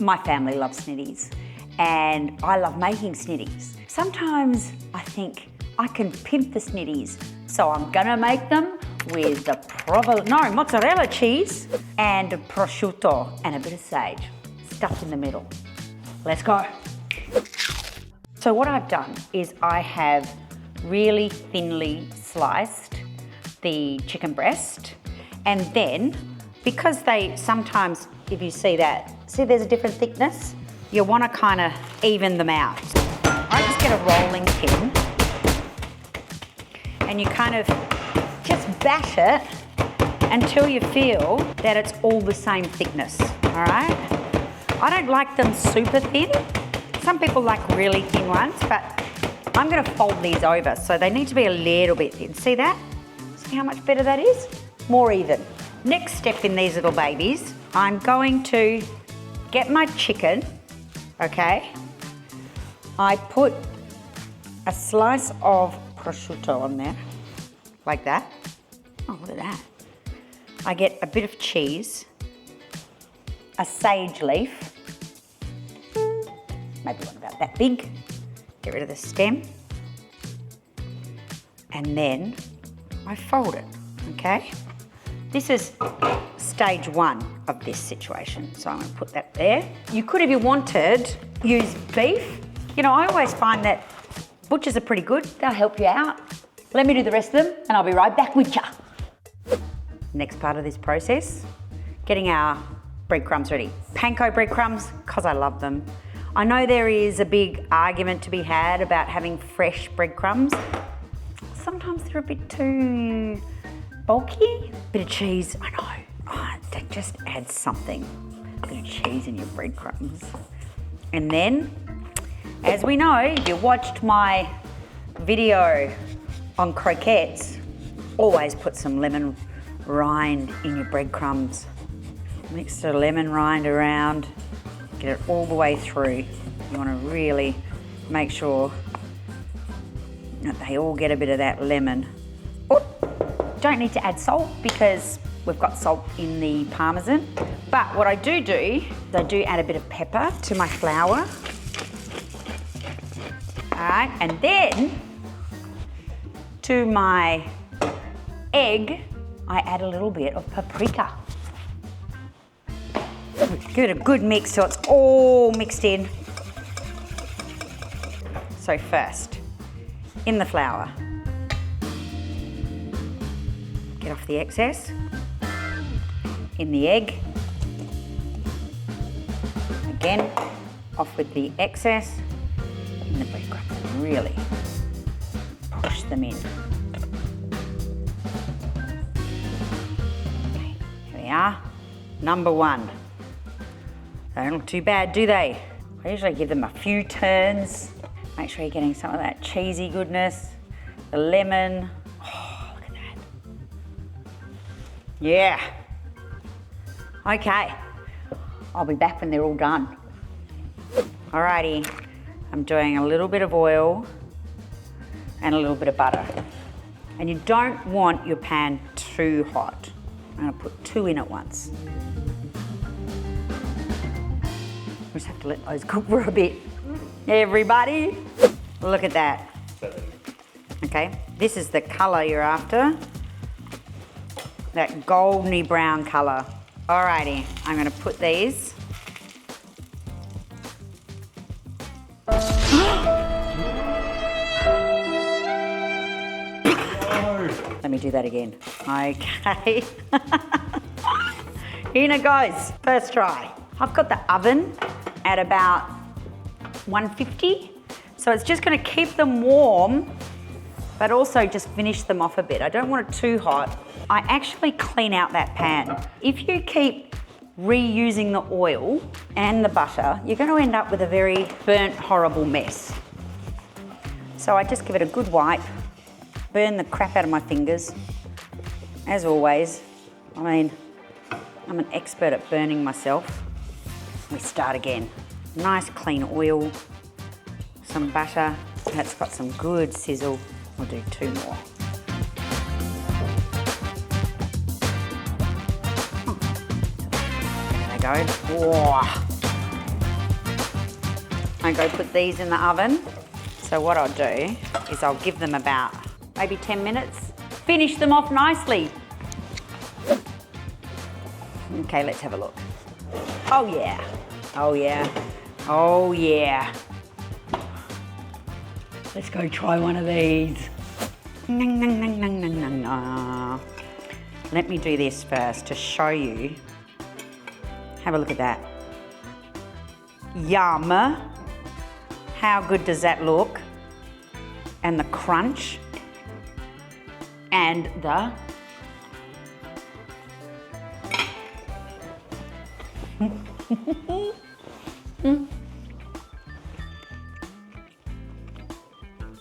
My family loves snitties and I love making snitties. Sometimes I think I can pimp the snitties, so I'm gonna make them with the mozzarella cheese and prosciutto and a bit of sage stuffed in the middle. Let's go. So what I've done is I have really thinly sliced the chicken breast, and then because they sometimes, if you see there's a different thickness, you want to kind of even them out. I just get a rolling pin and you kind of just bash it until you feel that it's all the same thickness, all right? I don't like them super thin. Some people like really thin ones, but I'm gonna fold these over, so they need to be a little bit thin. See that? See how much better that is? More even. Next step in these little babies, I'm going to get my chicken, okay? I put a slice of prosciutto on there, like that. Oh, look at that. I get a bit of cheese, a sage leaf, maybe one about that big. Get rid of the stem. And then I fold it, okay? This is stage one of this situation, so I'm gonna put that there. You could, if you wanted, use beef. You know, I always find that butchers are pretty good. They'll help you out. Let me do the rest of them and I'll be right back with ya. Next part of this process, getting our breadcrumbs ready. Panko breadcrumbs, because I love them. I know there is a big argument to be had about having fresh breadcrumbs. Sometimes they're a bit too bulky. Bit of cheese, I know. Oh, that just adds something. A bit of cheese in your breadcrumbs. And then, as we know, if you watched my video on croquettes, always put some lemon rind in your breadcrumbs. Mix the lemon rind around. Get it all the way through. You want to really make sure that they all get a bit of that lemon. Oh, don't need to add salt because we've got salt in the parmesan. But what I do is I do add a bit of pepper to my flour. All right, and then to my egg, I add a little bit of paprika. Give it a good mix so it's all mixed in. So first, in the flour, get off the excess. In the egg, again, off with the excess. In the breadcrumbs, and really push them in. Okay, here we are, number one. They don't look too bad, do they? I usually give them a few turns. Make sure you're getting some of that cheesy goodness, the lemon. Oh, look at that. Yeah. Okay, I'll be back when they're all done. Alrighty, I'm doing a little bit of oil and a little bit of butter. And you don't want your pan too hot. I'm gonna put 2 in at once. We just have to let those cook for a bit. Everybody, look at that. Okay, this is the color you're after. That goldeny brown color. Alrighty, I'm gonna put these. Let me do that again. Okay. In it goes, first try. I've got the oven at about 150, so it's just gonna keep them warm, but also just finish them off a bit. I don't want it too hot. I actually clean out that pan. If you keep reusing the oil and the butter, you're gonna end up with a very burnt, horrible mess. So I just give it a good wipe, burn the crap out of my fingers. As always, I mean, I'm an expert at burning myself. We start again. Nice clean oil, some butter. That's got some good sizzle. We'll do 2 more. There they go. Whoa. I go put these in the oven. So what I'll do is I'll give them about maybe 10 minutes. Finish them off nicely. Okay, let's have a look. Oh yeah, oh yeah, oh yeah. Let's go try one of these. Let me do this first to show you. Have a look at that. Yum. How good does that look? And the crunch. And the...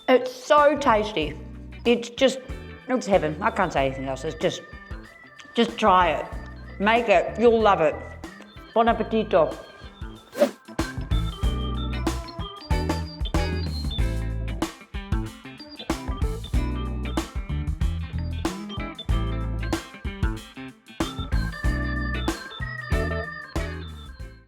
It's so tasty. It's heaven. I can't say anything else. It's just try it. Make it. You'll love it. Buon appetito.